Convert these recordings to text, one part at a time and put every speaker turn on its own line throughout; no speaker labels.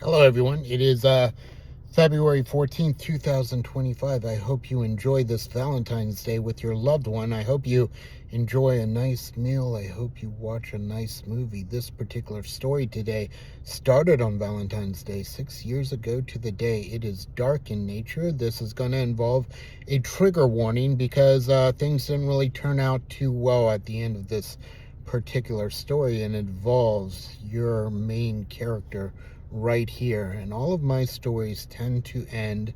Hello, everyone. It is February 14th, 2025. I hope you enjoy this Valentine's Day with your loved one. I hope you enjoy a nice meal. I hope you watch a nice movie. This particular story today started on Valentine's Day 6 years ago to the day. It is dark in nature. This is going to involve a trigger warning because things didn't really turn out too well at the end of this particular story, and it involves your main character right here. And all of my stories tend to end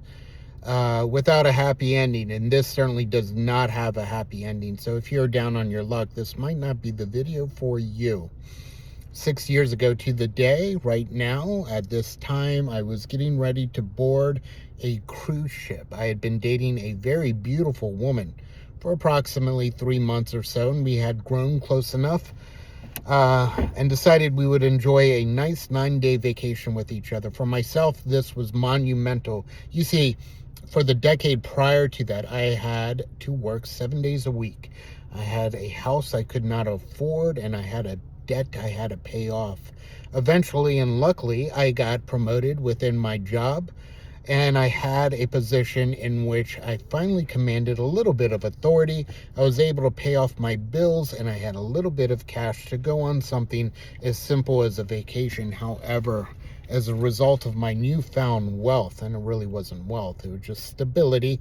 without a happy ending, and this certainly does not have a happy ending. So if you're down on your luck, this might not be the video for you. 6 years ago to the day, right now, at this time, I was getting ready to board a cruise ship. I had been dating a very beautiful woman for approximately 3 months or so, and we had grown close enough and decided we would enjoy a nice 9-day vacation with each other. For myself, this was monumental. You see, for the decade prior to that, I had to work 7 days a week. I had a house I could not afford, and I had a debt I had to pay off. Eventually, and luckily, I got promoted within my job, and I had a position in which I finally commanded a little bit of authority. I was able to pay off my bills, and I had a little bit of cash to go on something as simple as a vacation. However, as a result of my newfound wealth, and it really wasn't wealth, it was just stability,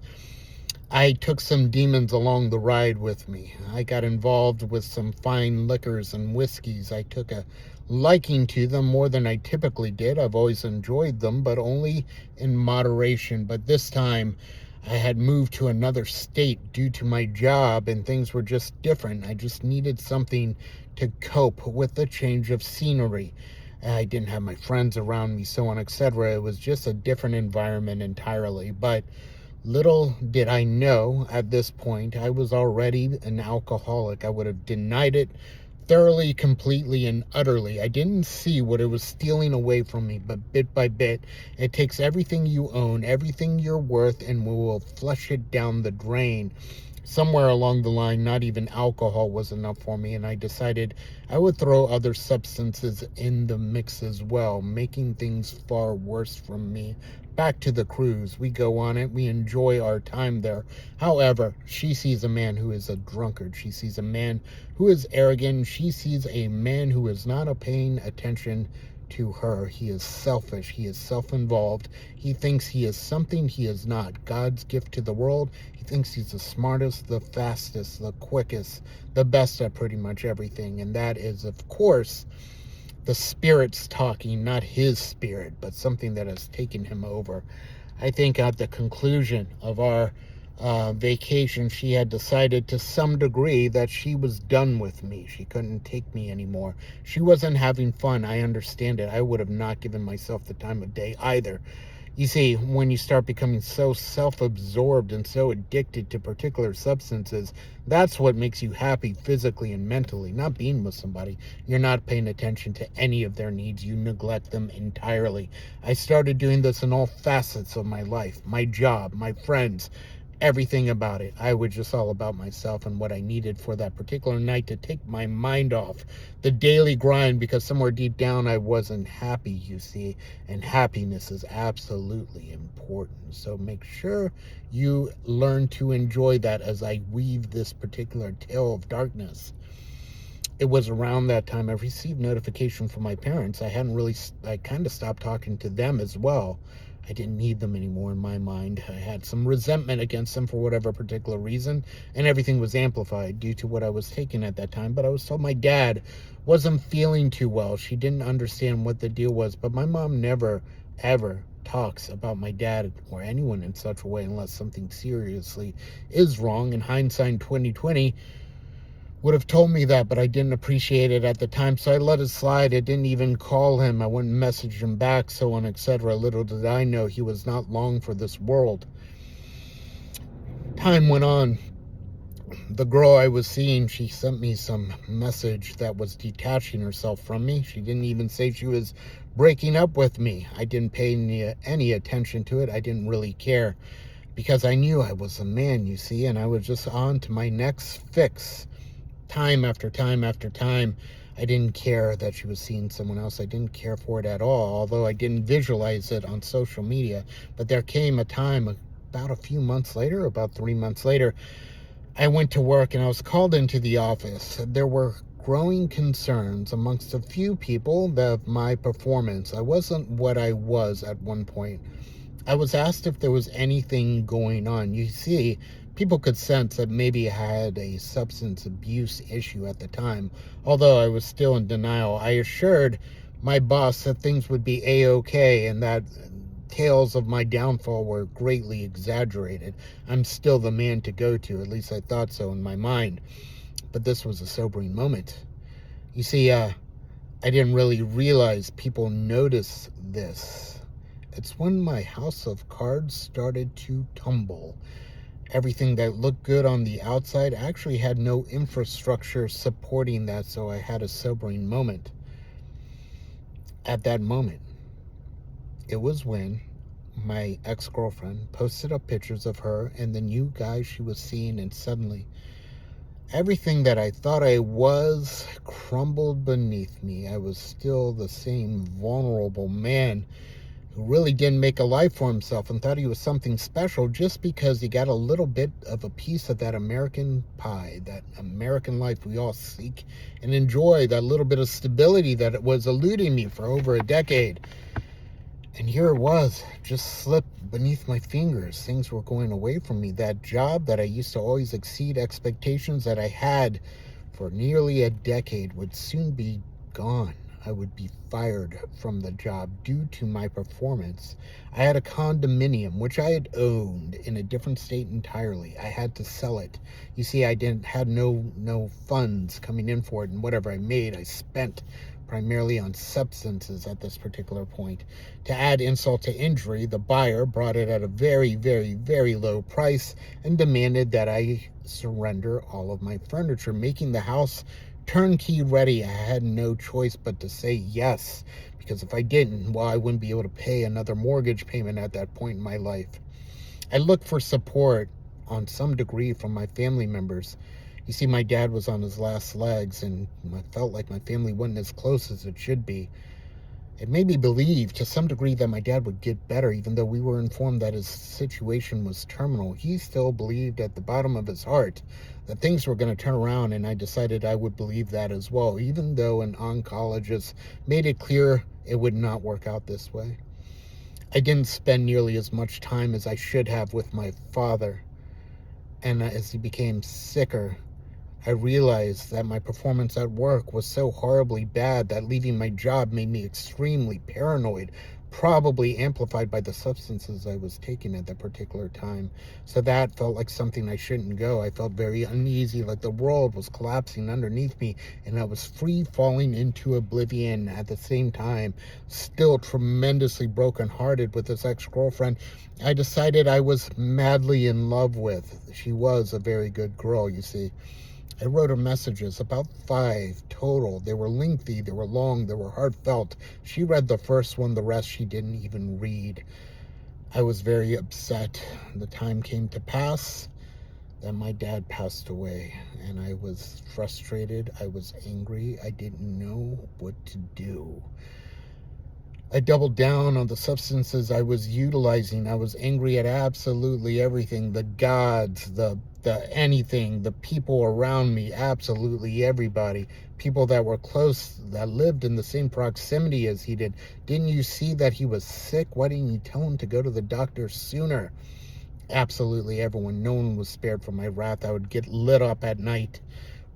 I took some demons along the ride with me. I got involved with some fine liquors and whiskeys. I took a liking to them more than I typically did. I've always enjoyed them, but only in moderation. But this time, I had moved to another state due to my job, and things were just different. I just needed something to cope with the change of scenery. I didn't have my friends around me, so on, etc. It was just a different environment entirely. But little did I know at this point, I was already an alcoholic. I would have denied it thoroughly, completely, and utterly. I didn't see what it was stealing away from me, but bit by bit, it takes everything you own, everything you're worth, and will flush it down the drain. Somewhere along the line, not even alcohol was enough for me, and I decided I would throw other substances in the mix as well, making things far worse for me. Back to the cruise. We go on it. We enjoy our time there. However, she sees a man who is a drunkard. She sees a man who is arrogant. She sees a man who is not paying attention to her. He is selfish. He is self-involved. He thinks he is something he is not. God's gift to the world. He thinks he's the smartest, the fastest, the quickest, the best at pretty much everything. And that is, of course, the spirit's talking, not his spirit, but something that has taken him over. I think at the conclusion of our vacation, she had decided to some degree that she was done with me. She couldn't take me anymore. She wasn't having fun. I understand it. I would have not given myself the time of day either. You see, when you start becoming so self-absorbed and so addicted to particular substances, that's what makes you happy physically and mentally, not being with somebody. You're not paying attention to any of their needs. You neglect them entirely. I started doing this in all facets of my life, my job, my friends, everything about it. I was just all about myself and what I needed for that particular night to take my mind off the daily grind, because somewhere deep down I wasn't happy, you see, and happiness is absolutely important. So make sure you learn to enjoy that as I weave this particular tale of darkness. It was around that time I received notification from my parents. I kind of stopped talking to them as well. I didn't need them anymore in my mind. I had some resentment against them for whatever particular reason, and everything was amplified due to what I was taking at that time. But I was told my dad wasn't feeling too well. She didn't understand what the deal was, but my mom never, ever talks about my dad or anyone in such a way unless something seriously is wrong. In hindsight 2020, would have told me that, but I didn't appreciate it at the time, so I let it slide. I didn't even call him. I wouldn't message him back, so on, etc. Little did I know he was not long for this world. Time went on. The girl I was seeing, she sent me some message that was detaching herself from me. She didn't even say she was breaking up with me. I didn't pay any attention to it. I didn't really care, because I knew I was a man, you see, and I was just on to my next fix. Time after time after time, I didn't care that she was seeing someone else. I didn't care for it at all, although I didn't visualize it on social media. But there came a time, about a few months later, about 3 months later, I went to work and I was called into the office. There were growing concerns amongst a few people of my performance. I wasn't what I was at one point. I was asked if there was anything going on. You see, people could sense that maybe I had a substance abuse issue at the time. Although I was still in denial, I assured my boss that things would be a-okay and that tales of my downfall were greatly exaggerated. I'm still the man to go to, at least I thought so in my mind. But this was a sobering moment. You see, I didn't really realize people notice this. It's when my house of cards started to tumble. Everything that looked good on the outside actually had no infrastructure supporting that, so I had a sobering moment. At that moment, it was when my ex-girlfriend posted up pictures of her and the new guy she was seeing, and suddenly everything that I thought I was crumbled beneath me. I was still the same vulnerable man who really didn't make a life for himself and thought he was something special just because he got a little bit of a piece of that American pie, that American life we all seek and enjoy, that little bit of stability that it was eluding me for over a decade. And here it was, just slipped beneath my fingers. Things were going away from me. That job that I used to always exceed expectations that I had for nearly a decade would soon be gone. I would be fired from the job due to my performance. I had a condominium, which I had owned in a different state entirely. I had to sell it. You see, I had no funds coming in for it, and whatever I made, I spent primarily on substances at this particular point. To add insult to injury, the buyer brought it at a very, very, very low price and demanded that I surrender all of my furniture, making the house turnkey ready. I had no choice but to say yes, because if I didn't, well, I wouldn't be able to pay another mortgage payment at that point in my life. I looked for support on some degree from my family members. You see, my dad was on his last legs, and I felt like my family wasn't as close as it should be. It made me believe to some degree that my dad would get better, even though we were informed that his situation was terminal. He still believed at the bottom of his heart that things were going to turn around, and I decided I would believe that as well, even though an oncologist made it clear it would not work out this way. I didn't spend nearly as much time as I should have with my father, and as he became sicker, I realized that my performance at work was so horribly bad that leaving my job made me extremely paranoid, probably amplified by the substances I was taking at that particular time. So that felt like something I shouldn't go. I felt very uneasy, like the world was collapsing underneath me, and I was free falling into oblivion. At the same time, still tremendously brokenhearted with this ex-girlfriend I decided I was madly in love with. She was a very good girl, you see. I wrote her messages, about 5 total. They were lengthy, they were long, they were heartfelt. She read the first one, the rest she didn't even read. I was very upset. The time came to pass that my dad passed away, and I was frustrated, I was angry, I didn't know what to do. I doubled down on the substances I was utilizing. I was angry at absolutely everything, the gods, the anything, the people around me, absolutely everybody. People that were close, that lived in the same proximity as he did. Didn't you see that he was sick? Why didn't you tell him to go to the doctor sooner? Absolutely everyone. No one was spared from my wrath. I would get lit up at night,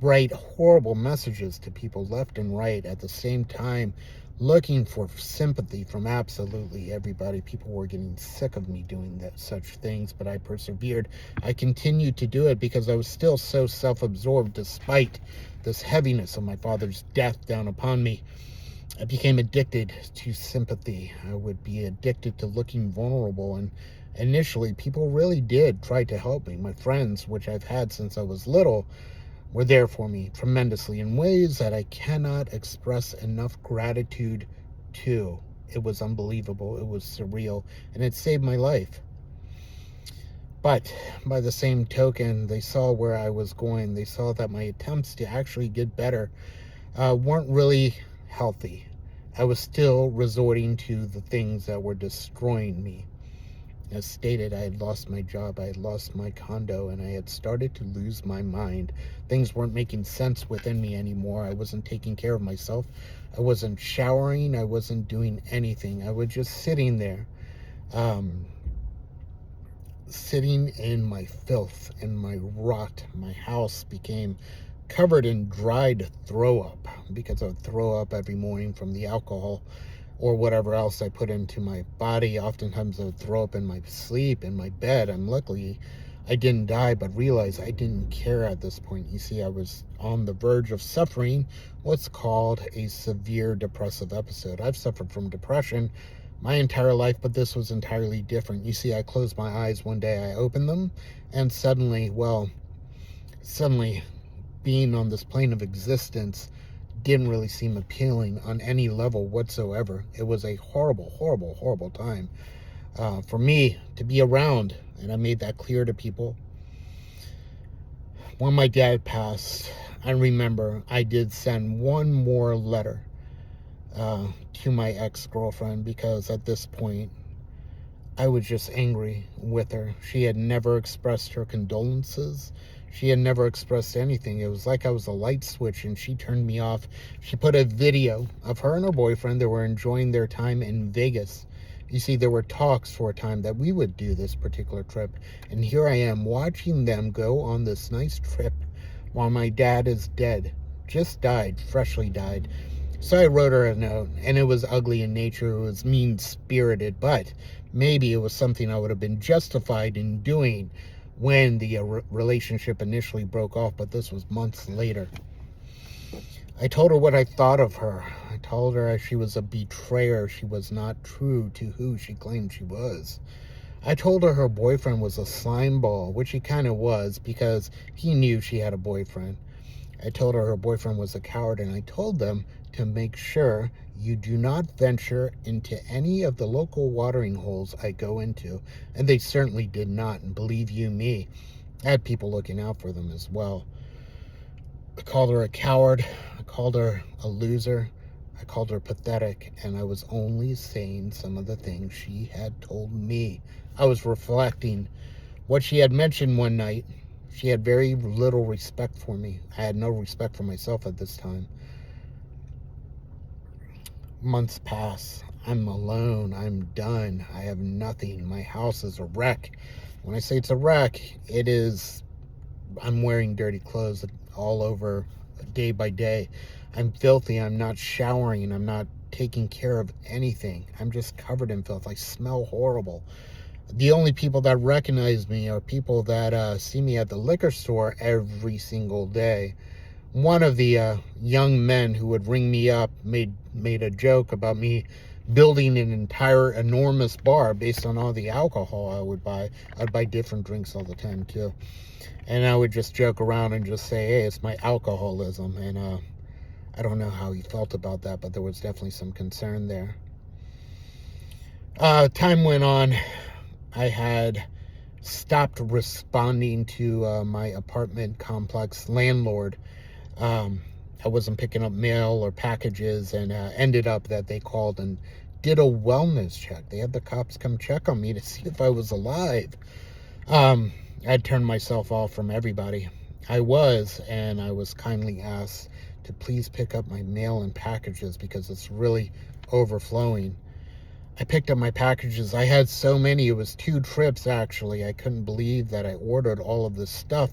write horrible messages to people left and right, at the same time looking for sympathy from absolutely everybody. People were getting sick of me doing such things, but I persevered. I continued to do it because I was still so self-absorbed despite this heaviness of my father's death down upon me. I became addicted to sympathy. I would be addicted to looking vulnerable, and initially people really did try to help me. My friends, which I've had since I was little, were there for me tremendously in ways that I cannot express enough gratitude to. It was unbelievable, it was surreal, and it saved my life. But by the same token, they saw where I was going. They saw that my attempts to actually get better weren't really healthy. I was still resorting to the things that were destroying me. As stated, I had lost my job, I had lost my condo, and I had started to lose my mind. Things weren't making sense within me anymore. I wasn't taking care of myself. I wasn't showering. I wasn't doing anything. I was just sitting there, um, sitting in my filth, in my rot. My house became covered in dried throw up because I would throw up every morning from the alcohol or whatever else I put into my body. Oftentimes I would throw up in my sleep, in my bed. I'm luckily I didn't die, but realized I didn't care at this point. You see, I was on the verge of suffering what's called a severe depressive episode. I've suffered from depression my entire life, but this was entirely different. You see, I closed my eyes one day, I opened them, and suddenly being on this plane of existence didn't really seem appealing on any level whatsoever. It was a horrible, horrible, horrible time for me to be around, and I made that clear to people. When my dad passed, I remember I did send one more letter to my ex-girlfriend, because at this point I was just angry with her. She had never expressed her condolences. She had never expressed anything. It was like I was a light switch and she turned me off. She put a video of her and her boyfriend that were enjoying their time in Vegas. You see, there were talks for a time that we would do this particular trip. And here I am watching them go on this nice trip while my dad is dead. Just died, freshly died. So I wrote her a note, and it was ugly in nature. It was mean-spirited, but maybe it was something I would have been justified in doing when the relationship initially broke off, but this was months later. I told her what I thought of her. I told her she was a betrayer. She was not true to who she claimed she was. I told her boyfriend was a slime ball, which he kind of was, because he knew she had a boyfriend. I told her boyfriend was a coward, and I told them to make sure you do not venture into any of the local watering holes I go into. And they certainly did not, and believe you me, I had people looking out for them as well. I called her a coward. I called her a loser. I called her pathetic, and I was only saying some of the things she had told me. I was reflecting what she had mentioned one night. She had very little respect for me. I had no respect for myself at this time. Months pass. I'm alone. I'm done. I have nothing. My house is a wreck. When I say it's a wreck, it is. I'm wearing dirty clothes all over day by day. I'm filthy. I'm not showering. I'm not taking care of anything. I'm just covered in filth. I smell horrible. The only people that recognize me are people that see me at the liquor store every single day. One of the young men who would ring me up made a joke about me building an entire enormous bar based on all the alcohol I would buy. I'd buy different drinks all the time too. And I would just joke around and just say, hey, it's my alcoholism. And I don't know how he felt about that, but there was definitely some concern there. Time went on. I had stopped responding to my apartment complex landlord. I wasn't picking up mail or packages, and ended up that they called and did a wellness check. They had the cops come check on me to see if I was alive. I'd turned myself off from everybody. I was kindly asked to please pick up my mail and packages because it's really overflowing. I picked up my packages. I had so many. It was 2 trips, actually. I couldn't believe that I ordered all of this stuff.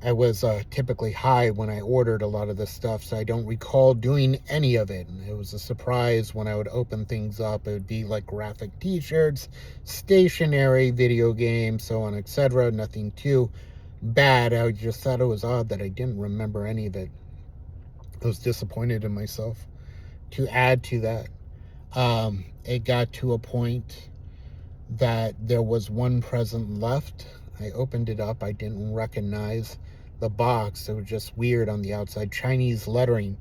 I was typically high when I ordered a lot of this stuff, so I don't recall doing any of it. And it was a surprise when I would open things up. It would be like graphic t-shirts, stationery, video games, so on, etc. Nothing too bad. I just thought it was odd that I didn't remember any of it. I was disappointed in myself. To add to that, it got to a point that there was one present left. I opened it up. I didn't recognize the box. It was just weird on the outside. Chinese lettering.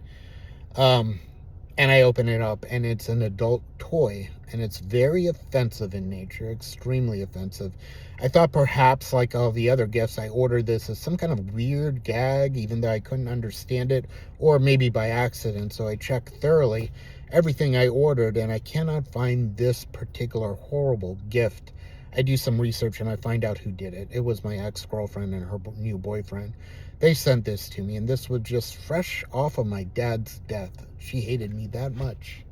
And I open it up, and it's an adult toy, and it's very offensive in nature, extremely offensive. I thought perhaps, like all the other gifts, I ordered this as some kind of weird gag, even though I couldn't understand it, or maybe by accident. So I checked thoroughly everything I ordered, and I cannot find this particular horrible gift. I do some research, and I find out who did it. It was my ex-girlfriend and her new boyfriend. They sent this to me, and this was just fresh off of my dad's death. She hated me that much.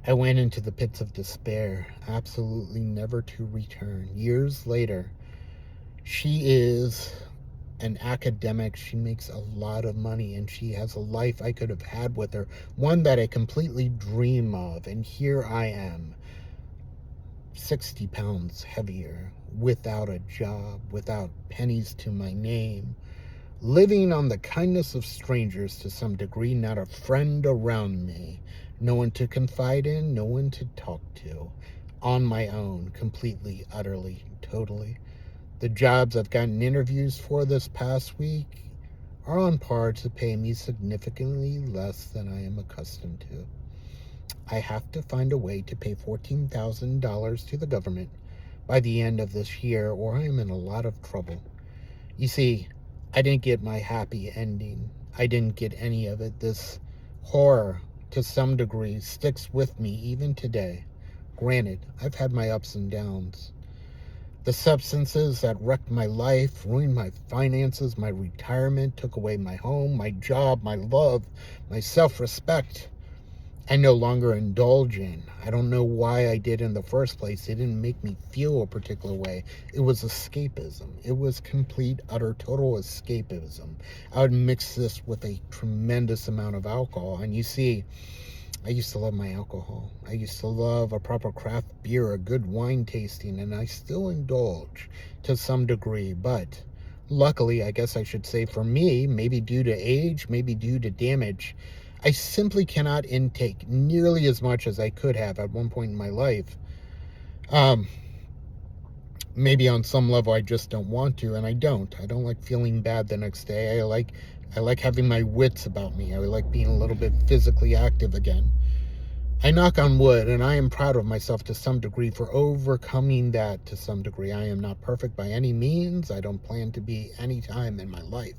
I went into the pits of despair, absolutely never to return. Years later, she is an academic. She makes a lot of money, and she has a life I could have had with her, one that I completely dream of. And here I am, 60 pounds heavier, without a job, without pennies to my name, living on the kindness of strangers to some degree, not a friend around me, no one to confide in, no one to talk to, on my own, completely, utterly, totally. The jobs I've gotten interviews for this past week are on par to pay me significantly less than I am accustomed to. I have to find a way to pay $14,000 to the government by the end of this year, or I am in a lot of trouble. You see, I didn't get my happy ending. I didn't get any of it. This horror, to some degree, sticks with me even today. Granted, I've had my ups and downs. The substances that wrecked my life, ruined my finances, my retirement, took away my home, my job, my love, my self-respect, I no longer indulge in. I don't know why I did in the first place. It didn't make me feel a particular way. It was escapism. It was complete, utter, total escapism. I would mix this with a tremendous amount of alcohol. And you see, I used to love my alcohol. I used to love a proper craft beer, a good wine tasting, and I still indulge to some degree. But luckily, I guess I should say for me, maybe due to age, maybe due to damage, I simply cannot intake nearly as much as I could have at one point in my life. Um, Maybe on some level I just don't want to, and I don't. I don't like feeling bad the next day. I like having my wits about me. I like being a little bit physically active again. I knock on wood, and I am proud of myself to some degree for overcoming that to some degree. I am not perfect by any means. I don't plan to be any time in my life.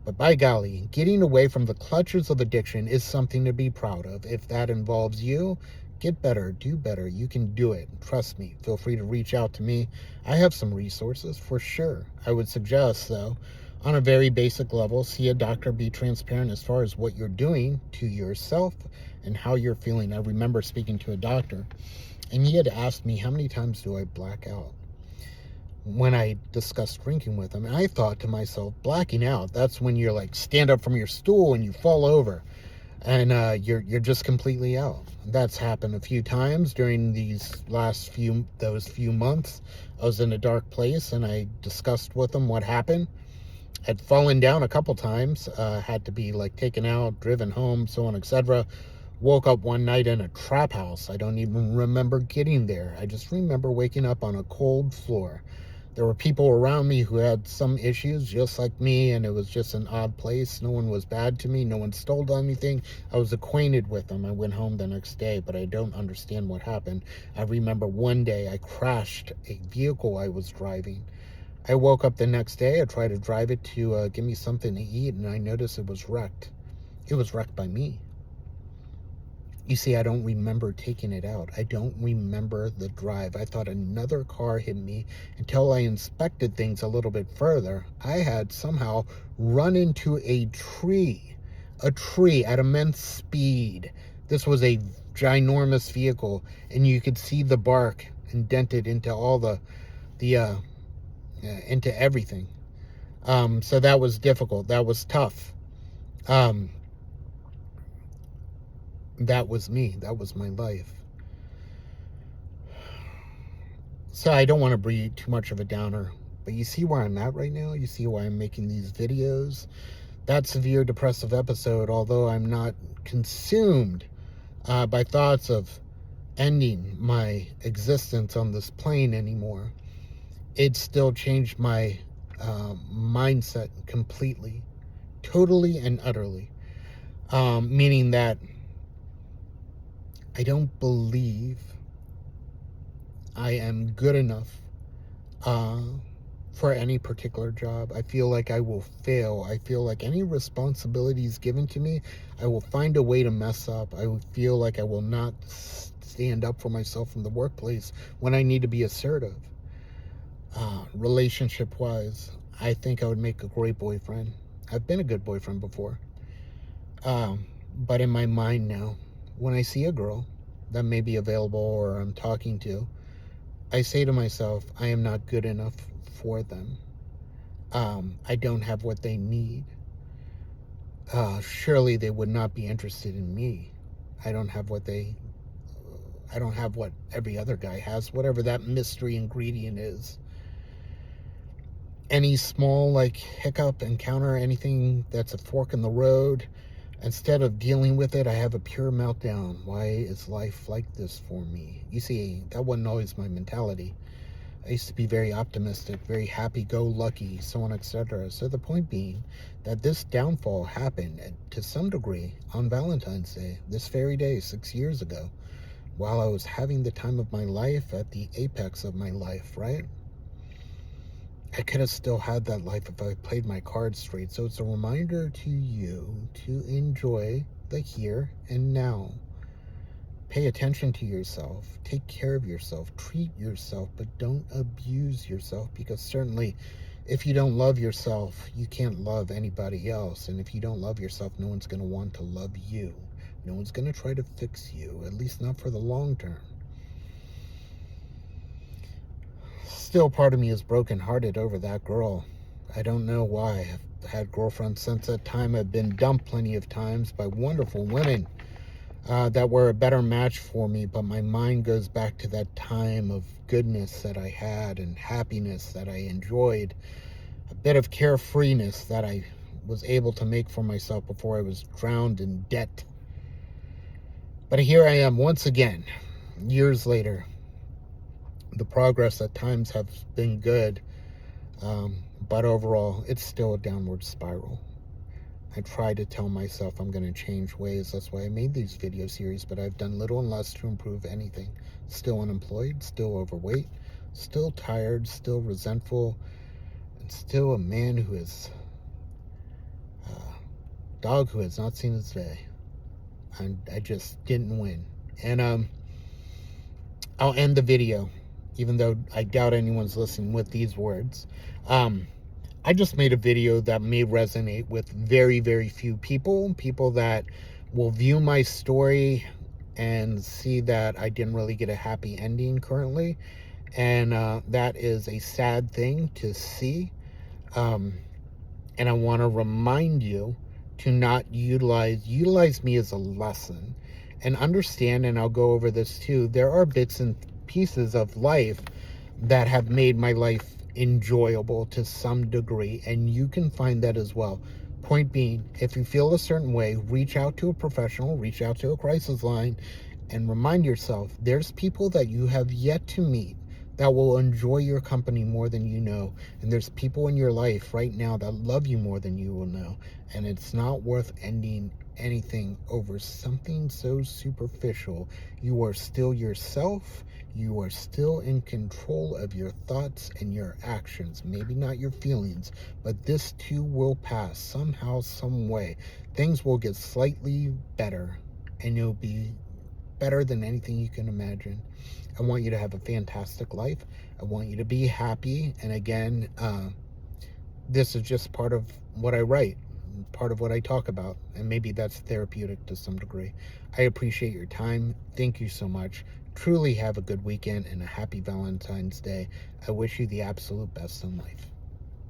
But by golly, getting away from the clutches of addiction is something to be proud of. If that involves you, get better, do better. You can do it. Trust me. Feel free to reach out to me. I have some resources for sure. I would suggest, though, on a very basic level, see a doctor, be transparent as far as what you're doing to yourself and how you're feeling. I remember speaking to a doctor, and he had asked me, how many times do I black out when I discussed drinking with him? And I thought to myself, blacking out, that's when you're like stand up from your stool and you fall over and you're just completely out. That's happened a few times during those few months. I was in a dark place, and I discussed with him what happened. Had fallen down a couple times, had to be like taken out, driven home, so on, etc. Woke up one night in a trap house. I don't even remember getting there. I just remember waking up on a cold floor. There were people around me who had some issues just like me, and it was just an odd place. No one was bad to me. No one stole anything. I was acquainted with them. I went home the next day, but I don't understand what happened. I remember one day I crashed a vehicle I was driving. I woke up the next day. I tried to drive it to give me something to eat, and I noticed it was wrecked. It was wrecked by me. You see, I don't remember taking it out. I don't remember the drive. I thought another car hit me until I inspected things a little bit further. I had somehow run into a tree at immense speed. This was a ginormous vehicle, and you could see the bark indented into all into everything. So that was difficult. That was tough. Um, that was me. That was my life. So I don't want to be too much of a downer, but you see where I'm at right now? You see why I'm making these videos? That severe depressive episode, although I'm not consumed by thoughts of ending my existence on this plane anymore, it still changed my mindset completely, totally and utterly. Meaning that I don't believe I am good enough uh, for any particular job. I feel like I will fail. I feel like any responsibilities given to me, I will find a way to mess up. I will feel like I will not stand up for myself in the workplace when I need to be assertive. Relationship wise, I think I would make a great boyfriend. I've been a good boyfriend before. But in my mind now, when I see a girl that may be available or I'm talking to, I say to myself, I am not good enough for them. I don't have what they need. Surely they would not be interested in me. I don't have what they, I don't have what every other guy has, whatever that mystery ingredient is. Any small like hiccup, encounter, anything that's a fork in the road, instead of dealing with it, I have a pure meltdown. Why is life like this for me? You see, that wasn't always my mentality. I used to be very optimistic, very happy-go-lucky, so on, etc. So the point being that this downfall happened to some degree on Valentine's Day, this very day, 6 years ago, while I was having the time of my life at the apex of my life, right? I could have still had that life if I played my cards straight. So it's a reminder to you to enjoy the here and now. Pay attention to yourself. Take care of yourself. Treat yourself, but don't abuse yourself, because certainly if you don't love yourself, you can't love anybody else. And if you don't love yourself, no one's going to want to love you. No one's going to try to fix you, at least not for the long term. Still, part of me is brokenhearted over that girl. I don't know why. I've had girlfriends since that time. I've been dumped plenty of times by wonderful women that were a better match for me, but my mind goes back to that time of goodness that I had and happiness that I enjoyed, a bit of carefreeness that I was able to make for myself before I was drowned in debt. But here I am once again, years later. The progress at times has been good, but overall, it's still a downward spiral. I try to tell myself I'm going to change ways. That's why I made these video series, but I've done little and less to improve anything. Still unemployed, still overweight, still tired, still resentful, and still a man who is a dog who has not seen his day. I just didn't win. And I'll end the video, even though I doubt anyone's listening, with these words. I just made a video that may resonate with very, very few people that will view my story and see that I didn't really get a happy ending currently. And that is a sad thing to see. And I want to remind you to not utilize me as a lesson, and understand, and I'll go over this too, there are bits and pieces of life that have made my life enjoyable to some degree, and you can find that as well. Point being, if you feel a certain way, reach out to a professional, reach out to a crisis line, and remind yourself there's people that you have yet to meet that will enjoy your company more than you know, and there's people in your life right now that love you more than you will know, and it's not worth ending anything over something so superficial. You are still yourself. You are still in control of your thoughts and your actions. Maybe not your feelings, but this too will pass somehow, some way. Things will get slightly better, and you'll be better than anything you can imagine. I want you to have a fantastic life. I want you to be happy. And again, this is just part of what I write, part of what I talk about, and maybe that's therapeutic to some degree. I appreciate your time. Thank you so much. Truly have a good weekend and a happy Valentine's Day. I wish you the absolute best in life.